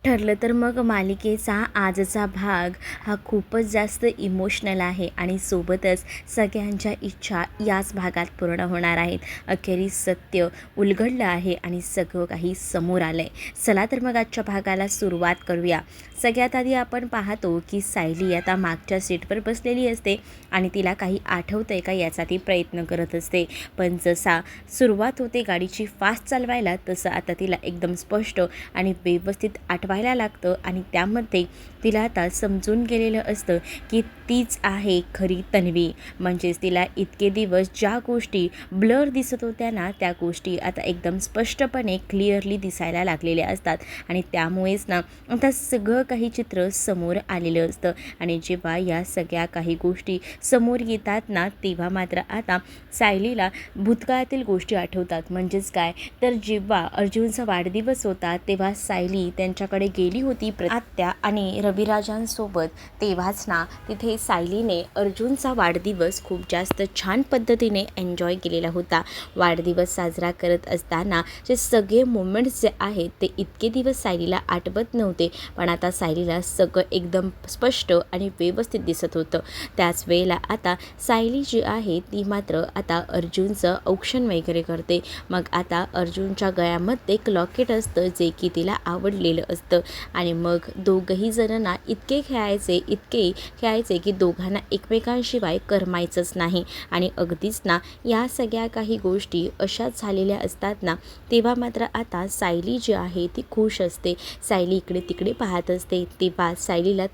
ठरलं तर मग मालिकेचा आजचा भाग हा खूपच जास्त इमोशनल आहे आणि सोबतच सगळ्यांच्या इच्छा याच भागात पूर्ण होणार आहेत. अखेरीस सत्य उलगडलं आहे आणि सगळं काही समोर आलं आहे. चला तर मग आजच्या भागाला सुरुवात करूया. सगळ्यात आधी आपण पाहतो की सायली आता मागच्या सीटवर बसलेली असते आणि तिला काही आठवतं आहे का याचा ती प्रयत्न करत असते. पण जसा सुरुवात होते गाडीची फास्ट चालवायला तसं आता तिला एकदम स्पष्ट आणि व्यवस्थित आठवायला लागतं आणि त्यामध्ये तिला आता समजून गेलेलं असतं की तीच आहे खरी तन्वी. म्हणजेच तिला इतके दिवस ज्या गोष्टी ब्लर दिसत होत्या ना त्या गोष्टी आता एकदम स्पष्टपणे क्लिअरली दिसायला लागलेल्या असतात आणि त्यामुळेच ना आता सगळं काही चित्र समोर आलेलं असतं. आणि जेव्हा या सगळ्या काही गोष्टी समोर येतात ना तेव्हा मात्र आता सायलीला भूतकाळातील गोष्टी आठवतात. म्हणजेच काय तर जेव्हा अर्जुनचा वाढदिवस होता तेव्हा सायली त्यांच्याकडे गेली होती आत्या आणि रविराजांसोबत. तेव्हाच ना तिथे सायलीने अर्जुनचा वाढदिवस खूप जास्त छान पद्धतीने एन्जॉय केलेला होता. वाढदिवस साजरा करत असताना जे सगळे मोमेंट्स जे आहेत ते इतके दिवस सायलीला आठवत नव्हते पण आता सायलीला सगळं एकदम स्पष्ट आणि व्यवस्थित दिसत होतं. त्याच वेळेला आता सायली जी आहे ती मात्र आता अर्जुनचं औक्षण वगैरे करते. मग आता अर्जुनच्या गळ्यामध्ये एक लॉकेट असतं जे की तिला आवडलेलं असतं आणि मग दोघंही जणांना इतके खेळायचे की दोघांना एकमेकांशिवाय करमायचंच नाही. आणि अगदीच ना या सगळ्या काही गोष्टी अशाच झालेल्या असतात ना तेव्हा मात्र आता सायली जी आहे ती खुश असते. सायली इकडे तिकडे पाहत असते तेव्हा सायलीला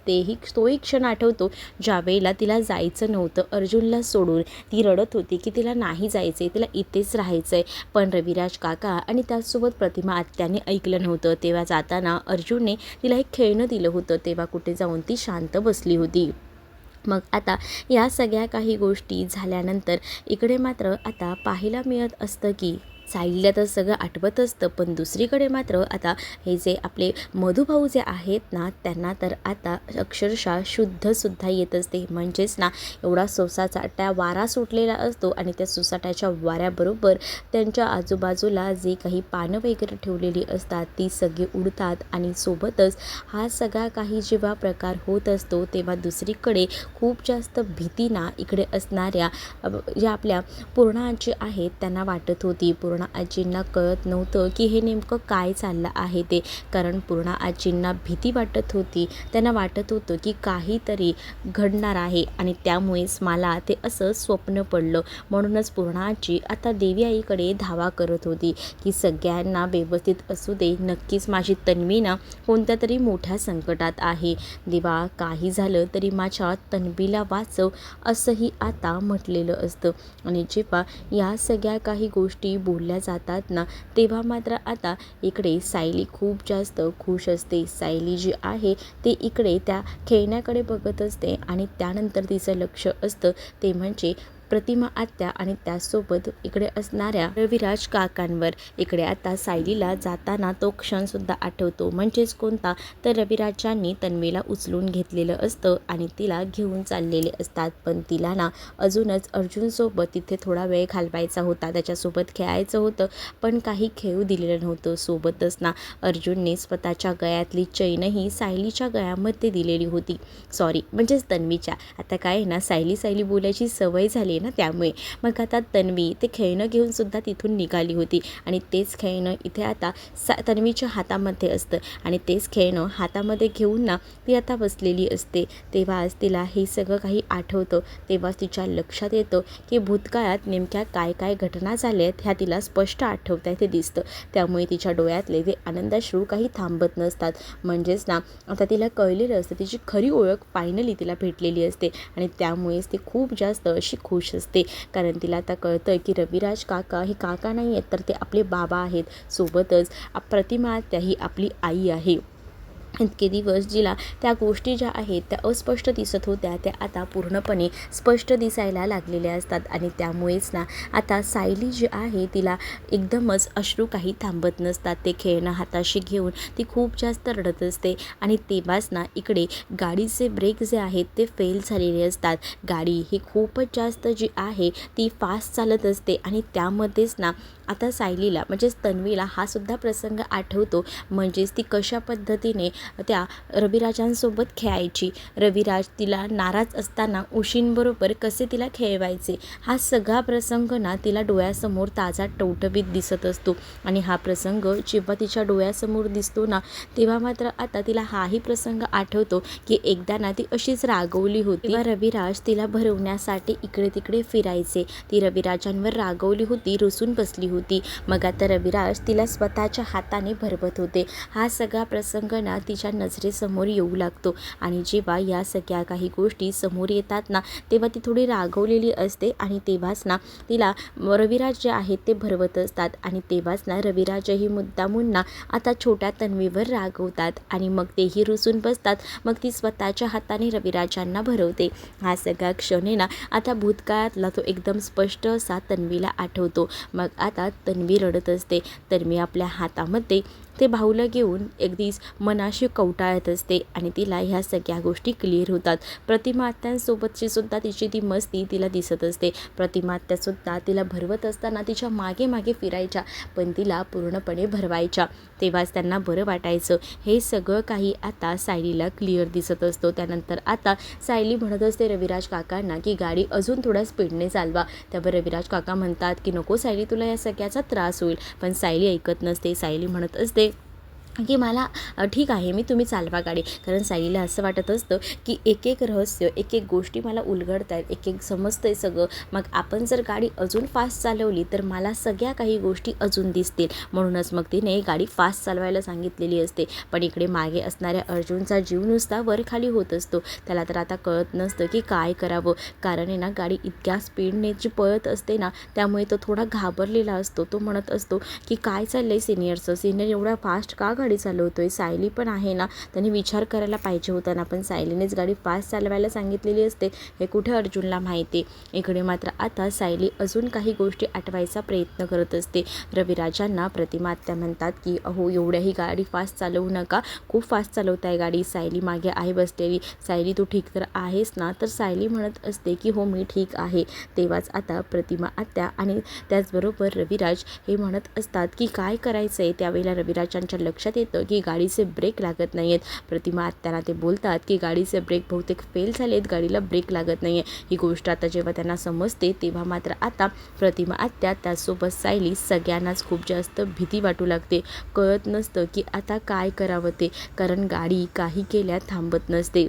तोही क्षण आठवतो ज्यावेळेला तिला जायचं नव्हतं अर्जुनला सोडून. ती रडत होती की तिला नाही जायचं तिला इथेच राहायचं पण रविराज काका आणि त्याचसोबत प्रतिमा आत्याने ऐकलं नव्हतं. तेव्हा जाताना अर्जुनने तिला एक खेळणं दिलं होतं तेव्हा कुठे जाऊन ती शांत बसली होती. मग आता या सगळ्या काही गोष्टी झाल्यानंतर इकडे मात्र आता पाहायला मिळत असतं की सायलीला तर सगळं आठवत असतं पण दुसरीकडे मात्र आता हे जे आपले मधुभाऊ जे आहेत ना त्यांना तर आता अक्षरशः शुद्धसुद्धा येत असते. म्हणजेच ना एवढा सोसाटा वारा सुटलेला असतो आणि त्या सोसाट्याच्या वाऱ्याबरोबर त्यांच्या आजूबाजूला जे काही पानं वगैरे ठेवलेली असतात ती सगळी उडतात आणि सोबतच हा सगळा काही जेव्हा प्रकार होत असतो तेव्हा दुसरीकडे खूप जास्त भीती ना इकडे असणाऱ्या ज्या आपल्या पूर्णा आजी आहेत त्यांना वाटत होती. पूर्णा आजींना कळत नव्हतं की हे नेमकं काय चाललं आहे ते. कारण पूर्णा आजींना भीती वाटत होती. त्यांना वाटत होतं की काहीतरी घडणार आहे आणि त्यामुळेच मला ते असं स्वप्न पडलं. म्हणूनच पूर्णा आजी आता देवी आईकडे धावा करत होती की सगळ्यांना व्यवस्थित असू दे. नक्कीच माझी तन्वी ना कोणत्या तरी मोठ्या संकटात आहे. देवा काही झालं तरी माझ्या तन्वीला वाचव असंही आता म्हटलेलं असतं. आणि जेव्हा या सगळ्या काही गोष्टी बोलल्या जातात ना तेव्हा मात्र आता इकडे सायली खूप जास्त खुश असते. सायली जी आहे ती इकडे त्या खेळण्याकडे बघत असते आणि त्यानंतर तिचं लक्ष असतं ते म्हणजे प्रतिमा आत्या आणि त्याचसोबत इकडे असणाऱ्या रविराज काकांवर. इकडे आता सायलीला जाताना तो क्षणसुद्धा आठवतो. म्हणजेच कोणता तर रविराजांनी तन्वीला उचलून घेतलेलं असतं आणि तिला घेऊन चाललेले असतात. पण तिला ना अजूनच अर्जुनसोबत तिथे थोडा वेळ घालवायचा होता. त्याच्यासोबत खेळायचं होतं पण काही खेळू दिलेलं नव्हतं. सोबतच ना अर्जुनने स्वतःच्या गळ्यातली चैनही सायलीच्या गळ्यामध्ये दिलेली होती. म्हणजेच तन्वीच्या. आता काय आहे ना सायली बोलायची सवय झाली ना त्यामुळे. मग आता तन्वी ते खेळणं घेऊन सुद्धा तिथून निघाली होती आणि तेच खेळणं इथे आता तन्वीच्या हातामध्ये असतं आणि तेच खेळणं हातामध्ये घेऊन ना ती आता बसलेली असते. तेव्हाच तिला हे सगळं काही आठवतं. तेव्हाच तिच्या लक्षात येतं की भूतकाळात नेमक्या काय काय घटना झाल्या आहेत ह्या तिला स्पष्ट आठवत आहे ते दिसतं. त्यामुळे तिच्या डोळ्यातले ते आनंदाश्रू काही थांबत नसतात. म्हणजेच ना आता तिला कळलेलं असतं तिची खरी ओळख फायनली तिला भेटलेली असते आणि त्यामुळेच ती खूप जास्त अशी खुश असते. कारण तिला आता कळतं की रविराज काका हे काका नाही आहेत तर ते आपले बाबा आहेत. सोबतच प्रतिमा त्याही आपली आई आहे. इतके दिवस जिला त्या गोष्टी ज्या आहेत त्या अस्पष्ट दिसत होत्या त्या आता पूर्णपणे स्पष्ट दिसायला लागलेल्या असतात. आणि त्यामुळेच ना आता सायली जी आहे तिला एकदमच अश्रू काही थांबत नसतात. ते खेळणं हाताशी घेऊन ती खूप जास्त रडत असते आणि तेव्हाच ना इकडे गाडीचे ब्रेक जे आहेत ते फेल झालेले असतात. गाडी ही खूपच जास्त जी आहे ती फास्ट चालत असते आणि त्यामध्येच ना आता सायलीला म्हणजेच तन्वीला हा सुद्धा प्रसंग आठवतो. म्हणजेच ती कशा पद्धतीने त्या रविराजांसोबत खेळायची. रविराज तिला नाराज असताना उशींबरोबर कसे तिला खेळवायचे हा सगळा प्रसंग ना तिला डोळ्यासमोर ताजा टवटवीत दिसत असतो. आणि हा प्रसंग जेव्हा तिच्या डोळ्यासमोर दिसतो ना तेव्हा मात्र आता तिला हाही प्रसंग आठवतो की एकदा ना ती अशीच रागवली होती. तेव्हा रविराज तिला भरवण्यासाठी इकडे तिकडे फिरायचे. ती रविराजांवर रागवली होती, रुसून बसली होती. मग आता रविराज तिला स्वतःच्या हाताने भरवत होते. हा सगळा प्रसंग ना तिच्या नजरेसमोर येऊ लागतो. आणि जेव्हा या सगळ्या काही गोष्टी समोर येतात ना तेव्हा ती थोडी रागवलेली असते. आणि तेव्हाच ना तिला रविराज जे आहेत ते भरवत असतात. आणि तेव्हाच ना रविराजही मुद्दामून ना आता छोट्या तन्वीवर रागवतात आणि मग तेही रुसून बसतात. मग ती स्वतःच्या हाताने रविराजांना भरवते. हा सगळा क्षण ना आता भूतकाळातला तो एकदम स्पष्ट असा तन्वीला आठवतो. मग आता तन्वी रडत असते. तन्वी आपल्या हातामध्ये ते बाहुलं घेऊन अगदीच मनाशी कवटाळत असते आणि तिला ह्या सगळ्या गोष्टी क्लिअर होतात. प्रतिमा आत्यांसोबतची सुद्धा तिची ती मस्ती तिला दिसत असते. प्रतिमा आत्यासुद्धा तिला भरवत असताना तिच्या मागे मागे फिरायच्या, पण तिला पूर्णपणे भरवायच्या. तेव्हाच त्यांना बरं वाटायचं. हे सगळं काही आता सायलीला क्लिअर दिसत असतो. त्यानंतर आता सायली म्हणत असते रविराज काकांना की गाडी अजून थोड्या स्पीडने चालवा. त्यावर रविराज काका म्हणतात की नको सायली, तुला या सगळ्याचा त्रास होईल. पण सायली ऐकत नसते. सायली म्हणत असते की मला ठीक आहे, तुम्ही चालवा गाडी. कारण सायलीला असं वाटत असतं की एक एक रहस्य, एक एक गोष्टी मला उलगडत आहेत, एक एक समजतं आहे सगळं. मग आपण जर गाडी अजून फास्ट चालवली तर मला सगळ्या काही गोष्टी अजून दिसतील. म्हणूनच मग तिने गाडी फास्ट चालवायला सांगितलेली असते. पण इकडे मागे असणाऱ्या अर्जुनचा जीव नुसता वरखाली होत असतो. त्याला तर आता कळत नसतं की काय करावं. कारण आहे ना गाडी इतक्या स्पीडने जी पळत असते ना त्यामुळे तो थोडा घाबरलेला असतो. तो म्हणत असतो की काय चाललं आहे सिनियरचं, सिनियर एवढा फास्ट का गाडी चालवतोय. सायली पण आहे ना, त्यांनी विचार करायला पाहिजे होता ना, पण सायलीनेच गाडी फास्ट चालवायला सांगितलेली असते. हे कुठे अर्जुनला माहिती. इकडे मात्र आता सायली अजून काही गोष्टी आठवायचा प्रयत्न करत असते. रविराजांना प्रतिमा आत्या म्हणतात की अहो एवढ्याही गाडी फास्ट चालवू नका, खूप फास्ट चालवताय गाडी. सायली मागे आहे बसलेली. सायली तू ठीक तर आहेस ना. तर सायली म्हणत असते की हो मी ठीक आहे. तेव्हाच आता प्रतिमा आत्या आणि त्याचबरोबर रविराज हे म्हणत असतात की काय करायचं आहे. त्यावेळेला रविराजांच्या लक्षात येतं की गाडीचे ब्रेक लागत नाही आहेत. प्रतिमा आत्याला ते बोलतात की गाडीचे ब्रेक बहुतेक फेल झालेत, गाडीला ब्रेक लागत नाही आहे. ही गोष्ट आता जेव्हा त्यांना समजते तेव्हा मात्र आता प्रतिमा आत्या त्याचसोबत सायली सगळ्यांनाच खूप जास्त भीती वाटू लागते. कळत नसतं की आता काय करावं ते, कारण गाडी काही केल्या थांबत नसते.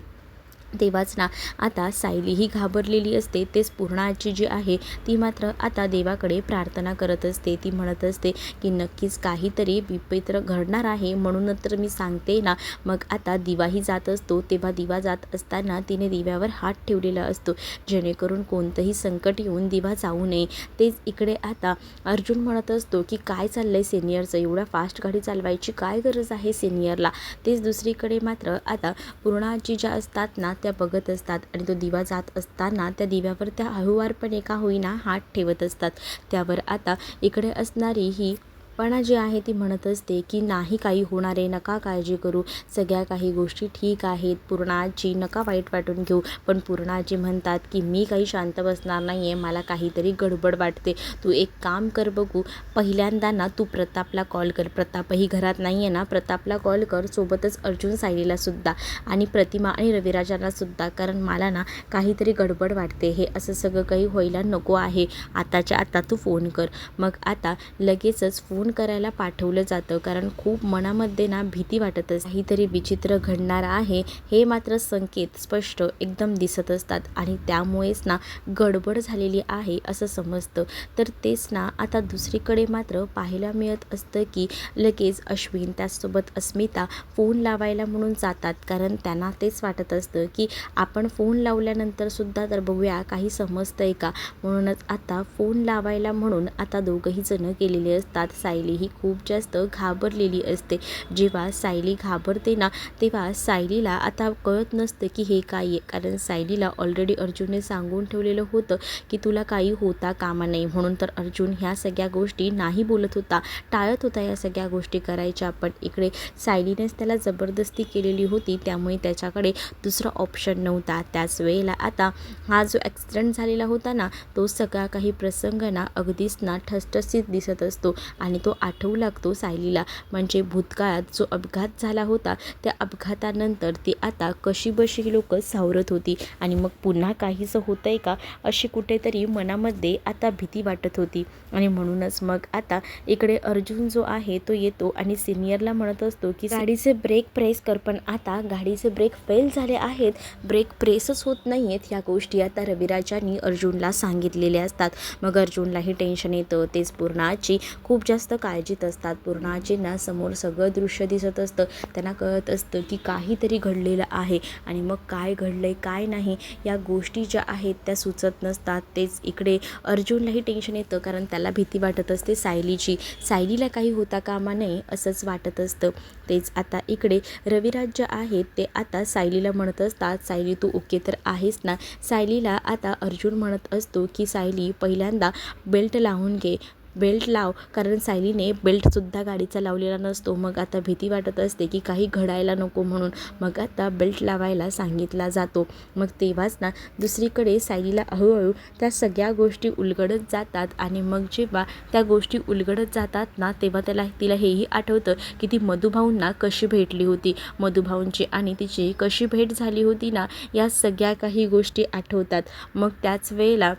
तेव्हाच ना आता सायली ही घाबरलेली असते. तेच पूर्णा आजी जी आहे ती मात्र आता देवाकडे प्रार्थना करत असते. ती म्हणत असते की नक्कीच काहीतरी विचित्र घडणार आहे, म्हणूनच तर मी सांगते ना. मग आता दिवाही जात असतो. तेव्हा दिवा जात असताना तिने दिव्यावर हात ठेवलेला असतो जेणेकरून कोणतंही संकट येऊन दिवा जाऊ नये. तेच इकडे आता अर्जुन म्हणत असतो की काय चाललंय सिनियरचं, एवढ्या फास्ट गाडी चालवायची काय गरज आहे सिनियरला. तेच दुसरीकडे मात्र आता पूर्णा आजी ज्या असतात ना त्या बघत असतात आणि तो दिवा जात असताना त्या दिव्यावर त्या हळूवारपणे का होईना हात ठेवत असतात. त्यावर आता इकडे असणारी ही पण जी आहे ती म्हणत असते की नाही काही होणार आहे, नका काळजी करू, सगळ्या काही गोष्टी ठीक आहेत. पूर्णा आजी नका वाईट वाटून घेऊ. पण पूर्णा आजी म्हणतात की मी काही शांत बसणार नाही आहे, मला काहीतरी गडबड वाटते. तू एक काम कर बघू, पहिल्यांदा ना तू प्रतापला कॉल कर. प्रतापही घरात नाही आहे ना, प्रतापला कॉल कर, सोबतच अर्जुन सायलीला सुद्धा आणि प्रतिमा आणि रविराजांना सुद्धा. कारण मला ना काहीतरी गडबड वाटते, हे असं सगळं काही व्हायला नको आहे. आताच्या आता तू फोन कर. मग आता लगेचच फोन करायला पाठवलं जातं. कारण खूप मनामध्ये ना भीती वाटत असते, काहीतरी विचित्र घडणार आहे हे मात्र संकेत स्पष्ट एकदम दिसत असतात आणि त्यामुळेच ना गडबड झालेली आहे असं समजतं. तर तेच ना आता दुसरीकडे मात्र पाहायला मिळत असतं की लगेच अश्विन त्याचसोबत अस्मिता फोन लावायला म्हणून जातात. कारण त्यांना तेच वाटत असतं की आपण फोन लावल्यानंतर सुद्धा तर बघूया काही समजतंय का. म्हणूनच आता फोन लावायला म्हणून आता दोघंही जण गेलेले असतात. सायली ही खूप जास्त घाबरलेली असते. जेव्हा सायली घाबरते ना तेव्हा सायलीला आता कळत नसतं की हे काय आहे. कारण सायलीला ऑलरेडी अर्जुनने सांगून ठेवलेलं होतं की तुला काही होता कामा नाही. म्हणून तर अर्जुन ह्या सगळ्या गोष्टी नाही बोलत होता, टाळत होता या सगळ्या गोष्टी करायच्या. पण इकडे सायलीनेच त्याला जबरदस्ती केलेली होती, त्यामुळे त्याच्याकडे दुसरा ऑप्शन नव्हता. त्याच वेळेला आता हा जो ॲक्सिडेंट झालेला होता ना तो सगळा काही प्रसंग ना अगदीच ना ठसठसीत दिसत असतो आणि तो आठवू लागतो सायलीला. म्हणजे भूतकाळात जो अपघात झाला होता त्या अपघातानंतर ती आता कशीबशी लोक सावरत होती आणि मग पुन्हा काहीसं होतंय का अशी कुठेतरी मनामध्ये आता भीती वाटत होती. आणि म्हणूनच मग आता इकडे अर्जुन जो आहे तो येतो आणि सिनियरला म्हणत असतो की गाडीचे ब्रेक प्रेस कर. पण आता गाडीचे ब्रेक फेल झाले आहेत, ब्रेक प्रेसच होत नाही आहेत. ह्या गोष्टी आता रविराजांनी अर्जुनला सांगितलेल्या असतात. मग अर्जुनलाही टेन्शन येतं. तेच पूर्णाची खूप जास्त काळजीत असतात. पूर्णाजींना समोर सगळं दृश्य दिसत असतं. त्यांना कळत असतं की काहीतरी घडलेलं आहे आणि मग काय घडलंय काय नाही या गोष्टी ज्या आहेत त्या सुचत नसतात. तेच इकडे अर्जुनलाही टेन्शन येतं, कारण त्याला भीती वाटत असते सायलीची. सायलीला काही होता कामा नये असंच वाटत असतं. तेच आता इकडे रविराज जे आहेत ते आता सायलीला म्हणत असतात, सायली तू ओके तर आहेस ना. सायलीला आता अर्जुन म्हणत असतो की सायली पहिल्यांदा बेल्ट लावून घे, बेल्ट लाव, कारण सायलीने बेल्टसुद्धा गाडीचा लावलेला नसतो. मग आता भीती वाटत असते की काही घडायला नको म्हणून मग आता बेल्ट लावायला सांगितला जातो. मग तेव्हाच ना दुसरीकडे सायलीला हळूहळू त्या सगळ्या गोष्टी उलगडत जातात आणि मग जेव्हा त्या गोष्टी उलगडत जातात ना तेव्हा तिला हेही आठवतं की ती मधुभाऊंना कशी भेटली होती, मधुभाऊंची आणि तिची कशी भेट झाली होती ना, या सगळ्या काही गोष्टी आठवतात. मग त्याच वेळेला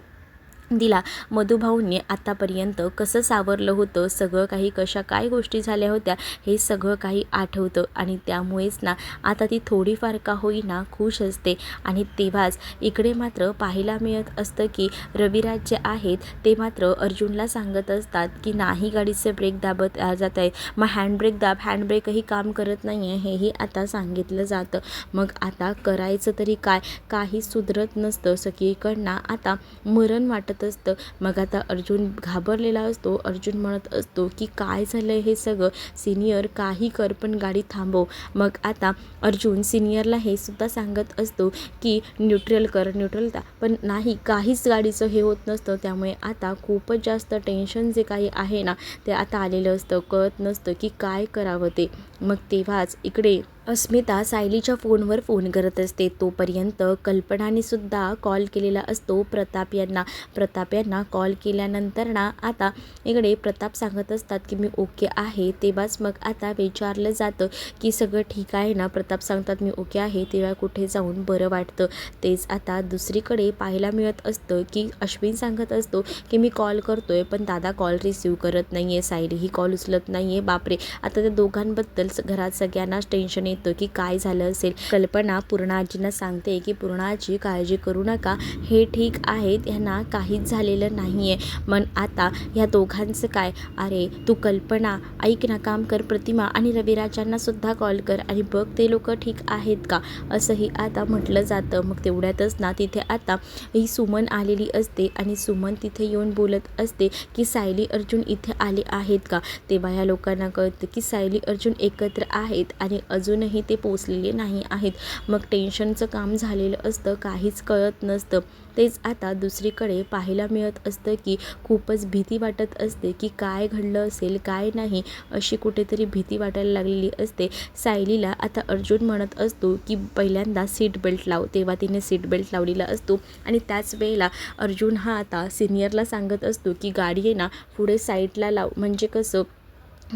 तिला मधुभाऊंनी आतापर्यंत कसं सावरलं होतं, सगळं काही कशा काय गोष्टी झाल्या होत्या हे सगळं काही आठवतं आणि त्यामुळेच ना आता ती थोडीफार का होईना खुश असते. आणि तेव्हाच इकडे मात्र पाहायला मिळत असतं की रविराज जे आहेत ते मात्र अर्जुनला सांगत असतात की नाही गाडीचे ब्रेक दाबत जात आहे, मग हँडब्रेक दाब, हँडब्रेकही काम करत नाही आहे हेही आता सांगितलं जातं. मग आता करायचं तरी काय, काही सुधरत नसतं. सगळीकडनं आता मरण वाटत असतं. मग आता अर्जुन घाबरलेला असतो. अर्जुन म्हणत असतो की काय झालं हे सगळं, सिनियर काही कर पण गाडी थांबव. मग आता अर्जुन सिनियरला हे सुद्धा सांगत असतो की न्यूट्रल कर, न्यूट्रल पण नाही, काहीच गाडीचं हे होत नसतं. त्यामुळे आता खूपच जास्त टेन्शन जे काही आहे ना ते आता आलेलं असतं. कळत नसतं की काय करावं ते. मग तेव्हाच इकडे अस्मिता सायलीच्या फोनवर फोन करत असते. तोपर्यंत कल्पनाने सुद्धा कॉल केलेला असतो प्रताप यांना. प्रताप यांना कॉल केल्यानंतर ना आता इकडे प्रताप सांगत असतात की मी ओके आहे. तेव्हाच मग आता विचारलं जातं की सगळं ठीक आहे ना. प्रताप सांगतात मी ओके आहे. तेव्हा कुठे जाऊन बरं वाटतं. तेच आता दुसरीकडे पाहायला मिळत असतं की अश्विन सांगत असतो की मी कॉल करतोय पण दादा कॉल रिसीव्ह करत नाही आहे, सायलीही कॉल उचलत नाही आहे. बापरे, आता त्या दोघांबद्दल घरात सगळ्यांनाच टेन्शन येतं की काय झालं असेल. कल्पना पूर्णाजींना सांगते की पूर्णाजी काळजी करू नका, हे ठीक आहेत, ह्यांना काहीच झालेलं नाही आहे. मग आता ह्या दोघांचं काय, अरे तू कल्पना ऐक ना, काम कर, प्रतिमा आणि रविराजांना सुद्धा कॉल कर आणि बघ ते लोक ठीक आहेत का, असंही आता म्हटलं जातं. मग तेवढ्यातच ना तिथे आता ही सुमन आलेली असते आणि सुमन तिथे येऊन बोलत असते की सायली अर्जुन इथे आले आहेत का. तेव्हा ह्या लोकांना कळतं की सायली अर्जुन एकत्र आहेत आणि अजूनही ते पोचलेले नाही आहेत. मग टेन्शनचं काम झालेलं असतं, काहीच कळत नसतं. तेच आता दुसरीकडे पाहायला मिळत असतं की खूपच भीती वाटत असते की काय घडलं असेल काय नाही, अशी कुठेतरी भीती वाटायला लागलेली असते. सायलीला आता अर्जुन म्हणत असतो की पहिल्यांदा सीट बेल्ट लाव. तेव्हा तिने सीट बेल्ट लावलेला असतो आणि त्याच वेळेला अर्जुन हा आता सिनियरला सांगत असतो की गाडी आहे ना पुढे साईडला लाव, म्हणजे कसं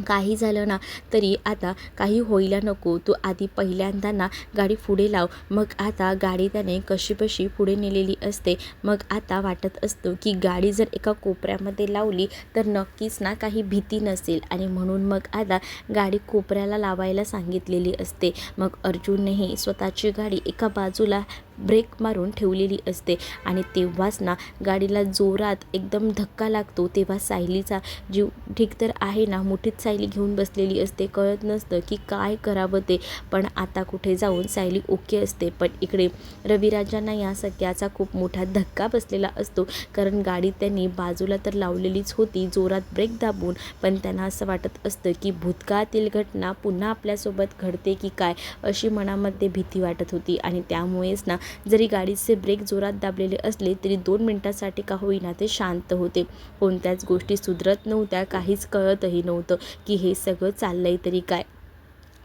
काही झालं ना तरी आता काही व्हायला नको, तू आधी पहिल्यांदा ना गाडी पुढे लाव. मग आता गाडी त्याने कशीबशी पुढे नेलेली असते. मग आता वाटत असतं की गाडी जर एका कोपऱ्यामध्ये लावली तर नक्कीच ना काही भीती नसेल आणि म्हणून मग आता गाडी कोपऱ्याला लावायला सांगितलेली असते. मग अर्जुननेही स्वतःची गाडी एका बाजूला ब्रेक मारून ठेवलेली असते आणि तेव्हाच ना गाडीला जोरात एकदम धक्का लागतो. तेव्हा सायलीचा जीव ठीक तर आहे ना, मुठीत सायली घेऊन बसलेली असते. कळत नसतं की काय करावं ते. पण आता कुठे जाऊन सायली ओके असते. पण इकडे रविराजांना या सगळ्याचा खूप मोठा धक्का बसलेला असतो, कारण गाडी त्यांनी बाजूला तर लावलेलीच होती जोरात ब्रेक दाबून, पण त्यांना असं वाटत असतं की भूतकाळातील घटना पुन्हा आपल्यासोबत घडते की काय, अशी मनामध्ये भीती वाटत होती. आणि त्यामुळेच ना जरी गाडीचे ब्रेक जोरात दाबलेले असले तरी 2 मिनिटासाठी का होईना ते शांत होते. कोणत्याच गोष्टी सुधरत नव्हत्या, काहीच कळतही नव्हतं की हे सगळं चाललंय तरी काय.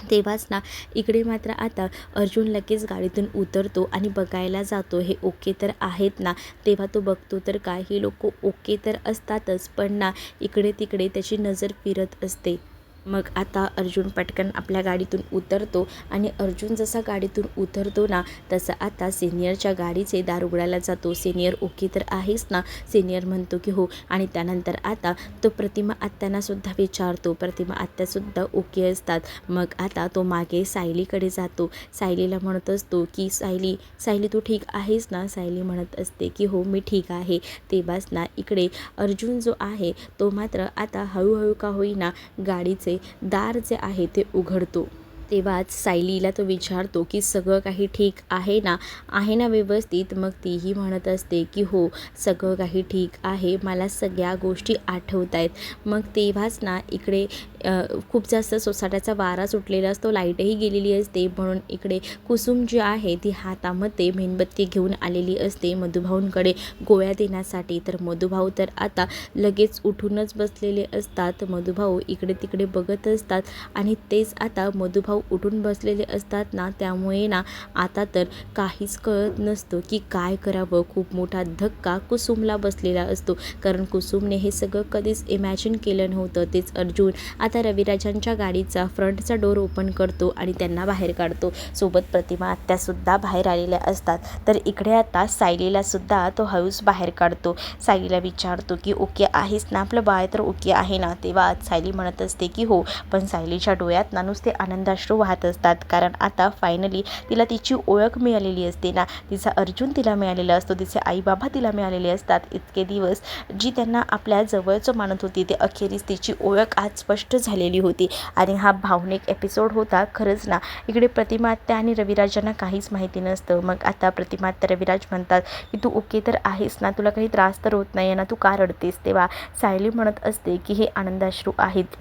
तेव्हाच ना इकडे मात्र आता अर्जुन लगेच गाडीतून उतरतो आणि बघायला जातो हे ओके तर आहेत ना. तेव्हा तो बघतो तर काय, ही लोक ओके तर असतातच, पण ना इकडे तिकडे त्याची नजर फिरत असते. मग आता अर्जुन पटकन आपल्या गाडीतून उतरतो आणि अर्जुन जसा गाडीतून उतरतो ना तसं आता सिनियरच्या गाडीचे दार उघडायला जातो. सिनियर ओके तर आहेस ना. सिनियर म्हणतो की हो. आणि त्यानंतर आता तो प्रतिमा आत्यांनासुद्धा विचारतो. प्रतिमा आत्यासुद्धा ओके असतात. मग आता तो मागे सायलीकडे जातो. सायलीला म्हणत असतो की सायली सायली तू ठीक आहेस ना. सायली म्हणत असते की हो मी ठीक आहे. तेव्हाच ना इकडे अर्जुन जो आहे तो मात्र आता हळूहळू का होईना गाडीचे दार जे आहे ते उघडतो. तेव्हाच सायलीला तो विचारतो की सगळं काही ठीक आहे ना, आहे ना व्यवस्थित. मग तीही म्हणत असते की हो सगळं काही ठीक आहे, मला सगळ्या गोष्टी आठवत आहेत. मग तेव्हाच ना इकडे खूप जास्त सोसाट्याचा वारा सुटलेला असतो, लाईटही गेलेली असते. म्हणून इकडे कुसुम जी आहे ती हातामध्ये मेणबत्ती घेऊन आलेली असते मधुभाऊंकडे गोळ्या देण्यासाठी. तर मधुभाऊ तर आता लगेच उठूनच बसलेले असतात. मधुभाऊ इकडे तिकडे बघत असतात आणि तेच आता मधुभाऊ उठून बसलेले असतात ना, त्यामुळे ना आता तर काहीच कळत नसतं की काय करावं. खूप मोठा धक्का कुसुमला बसलेला असतो, कारण कुसुमने हे सगळं कधीच इमॅजिन केलं नव्हतं. तेच अर्जुन आता रविराजांच्या गाडीचा फ्रंटचा डोर ओपन करतो आणि त्यांना बाहेर काढतो. सोबत प्रतिमा आत्यासुद्धा बाहेर आलेल्या असतात. तर इकडे आता सायलीलासुद्धा तो हळूच बाहेर काढतो. सायलीला विचारतो की ओके आहेस ना, आपलं बाळ तर ओके आहे ना. तेव्हा सायली म्हणत असते की हो. पण सायलीच्या डोळ्यात ना नुसते आनंदाश्रू वाहत असतात, कारण आता फायनली तिला तिची ओळख मिळालेली असते ना. तिचा अर्जुन तिला मिळालेला असतो, तिचे आई बाबा तिला मिळालेले असतात. इतके दिवस जी त्यांना आपल्या जवळचं मानत होती ते अखेरीस तिची ओळख आज स्पष्ट झालेली होती. आणि हा भावनिक एपिसोड होता खरंच ना. इकडे प्रतिमा आत्या आणि रविराजांना काहीच माहिती नसतं. मग आता प्रतिमा आत्या रविराज म्हणतात की तू ओके तर आहेस ना, तुला काही त्रास तर होत नाही आहे ना, तू का रडतेस. तेव्हा सायली म्हणत असते की हे आनंदाश्रू आहेत.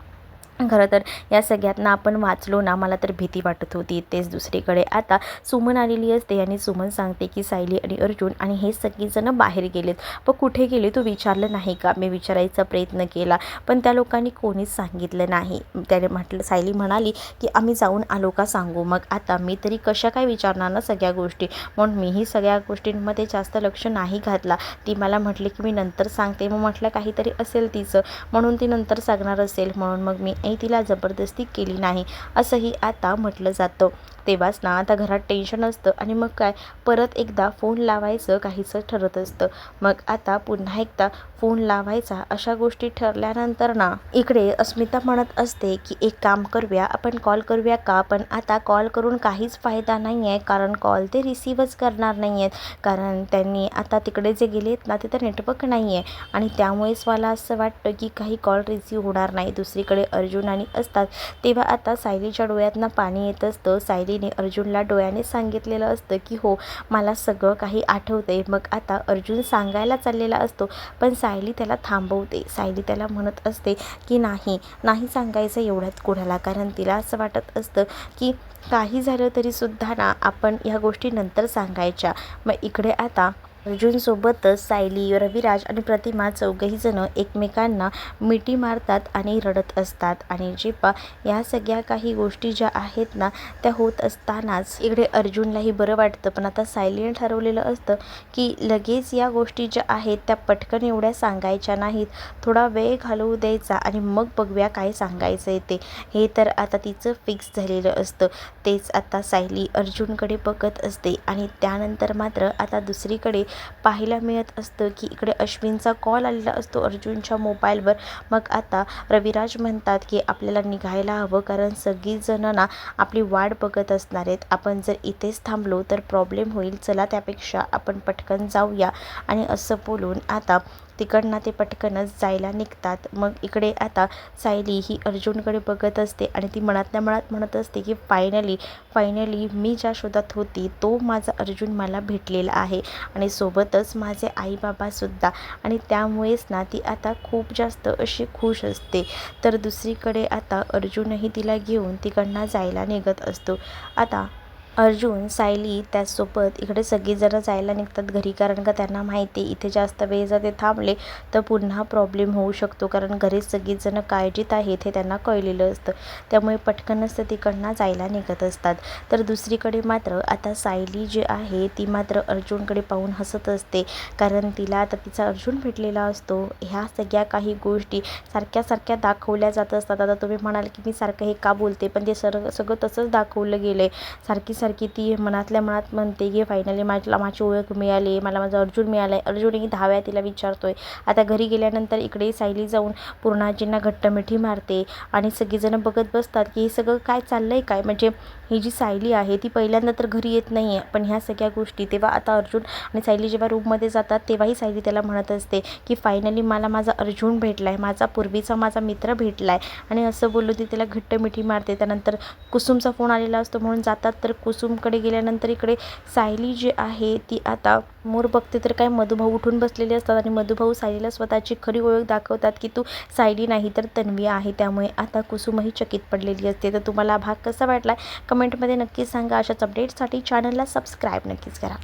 खरं तर या सगळ्यांना आपण वाचलो ना, मला तर भीती वाटत होती. तेच दुसरीकडे आता सुमन आलेली असते आणि सुमन सांगते की सायली आणि अर्जुन आणि हे सगळीजणं बाहेर गेलेत. पण कुठे गेले तू विचारलं नाही का. मी विचारायचा प्रयत्न केला पण त्या लोकांनी कोणीच सांगितलं नाही. त्याने म्हटलं, सायली म्हणाली की आम्ही जाऊन आलो का सांगू. मग आता मी तरी कशा काय विचारणार ना सगळ्या गोष्टी, म्हणून मीही सगळ्या गोष्टींमध्ये जास्त लक्ष नाही घातला. ती मला म्हटली की मी नंतर सांगते. मग म्हटलं काहीतरी असेल तिचं, म्हणून ती नंतर सांगणार असेल, म्हणून मग मी तिला जबरदस्ती केली नाही असंही आता म्हटलं जातं. तेव्हाच ना आता घरात टेन्शन असतं आणि मग काय परत एकदा फोन लावायचं काहीसं ठरत असतं. मग आता पुन्हा एकदा फोन लावायचा अशा गोष्टी ठरल्यानंतर ना इकडे अस्मिता म्हणत असते की एक काम करूया, आपण कॉल करूया का. पण आता कॉल करून काहीच फायदा नाही आहे, कारण कॉल ते रिसीवच करणार नाही आहेत, कारण त्यांनी आता तिकडे जे गेलेत ना तिथं नेटवर्क नाही आहे आणि त्यामुळेच मला असं वाटतं की काही कॉल रिसीव होणार नाही. दुसरीकडे अर्जुन आणि असतात. तेव्हा आता सायलीच्या डोळ्यातनं पाणी येत असतं. सायलीने अर्जुनला डोळ्याने सांगितलेलं असतं की हो मला सगळं काही आठवते. मग आता अर्जुन सांगायला चाललेला असतो, पण सायली त्याला थांबवते. सायली त्याला म्हणत असते की नाही नाही सांगायचं एवढ्यात कोणाला, कारण तिला असं वाटत असतं की काही झालं तरीसुद्धा ना आपण ह्या गोष्टी नंतर सांगायच्या. मग इकडे आता अर्जुनसोबतच सायली, रविराज आणि प्रतिमा चौघहीजणं एकमेकांना मिठी मारतात आणि रडत असतात. आणि जेव्हा या सगळ्या काही गोष्टी ज्या आहेत ना त्या होत असतानाच इकडे अर्जुनलाही बरं वाटतं. पण आता सायलीने ठरवलेलं असतं की लगेच या गोष्टी ज्या आहेत त्या पटकन एवढ्या सांगायच्या नाहीत, थोडा वेळ घालवू द्यायचा आणि मग बघूया काय सांगायचं आहे ते. हे तर आता तिचं फिक्स झालेलं असतं. तेच आता सायली अर्जुनकडे बघत असते आणि त्यानंतर मात्र आता दुसरीकडे पाहायला मिळत असतं की इकडे अश्विनचा कॉल आलेला असतो अर्जुनच्या मोबाईलवर. मग आता रविराज म्हणतात की आपल्याला निघायला हवं, कारण सगळीजणं ना आपली वाट बघत असणार आहेत. आपण जर इथेच थांबलो तर प्रॉब्लेम होईल, चला त्यापेक्षा आपण पटकन जाऊया. आणि असं बोलून आता तिकडनं ते पटकनच जायला निघतात. मग इकडे आता सायली ही अर्जुनकडे बघत असते आणि ती मनातल्या मनात म्हणत असते की फायनली मी ज्या शोधात होती तो माझा अर्जुन मला भेटलेला आहे आणि सोबतच माझे आई बाबासुद्धा. आणि त्यामुळेच ना ती आता खूप जास्त अशी खुश असते. तर दुसरीकडे आता अर्जुनही तिला घेऊन तिकडनं जायला निघत असतो. आता अर्जुन, सायली त्याचसोबत इकडे सगळीजणं जायला निघतात घरी, कारण का त्यांना माहिती आहे इथे जास्त वेळ जर ते थांबले तर पुन्हा प्रॉब्लेम होऊ शकतो, कारण घरीच सगळीजणं काळजीत आहेत हे त्यांना कळलेलं असतं. त्यामुळे पटकनच ते तिकडनं जायला निघत असतात. तर दुसरीकडे मात्र आता सायली जी आहे ती मात्र अर्जुनकडे पाहून हसत असते, कारण तिला आता तिचा अर्जुन भेटलेला असतो. ह्या सगळ्या काही गोष्टी सारख्या सारख्या दाखवल्या जात असतात. आता तुम्ही म्हणाल की मी सारखं हे का बोलते, पण ते सगळं तसंच दाखवलं गेलं आहे. सारखी ती मनातल्या मनात म्हणते की फायनली माझी ओळख मिळाली, मला माझा अर्जुन मिळाला आहे. अर्जुनही दहाव्या तिला विचारतोय. आता घरी गेल्यानंतर इकडे सायली जाऊन पूर्णाजींना घट्टमिठी मारते आणि सगळीजणं बघत बसतात की हे सगळं काय चाललं आहे काय. म्हणजे ही जी सायली आहे ती पहिल्यांदा तर घरी येत नाही आहे, पण ह्या सगळ्या गोष्टी तेव्हा आता अर्जुन आणि सायली जेव्हा रूममध्ये जातात तेव्हाही सायली त्याला म्हणत असते की फायनली मला माझा अर्जुन भेटला आहे, माझा मित्र भेटला आहे. आणि असं बोललो ती त्याला घट्टमिठी मारते. त्यानंतर कुसुमचा फोन आलेला असतो म्हणून जातात. तर कुसुमकडे गेल्यानंतर इकडे सायली जी आहे ती आता मोर बघते तर काय मधुभाऊ उठून बसलेले असतात आणि मधुभाऊ सायलीला स्वतःची खरी ओळख दाखवतात की तू सायली नाही तर तन्वी आहे. त्यामुळे आता कुसुमही चकित पडलेली असते. तर तुम्हाला हा भाग कसा वाटला कमेंटमध्ये नक्कीच सांगा. अशाच अपडेट्ससाठी चॅनलला सबस्क्राईब नक्कीच करा.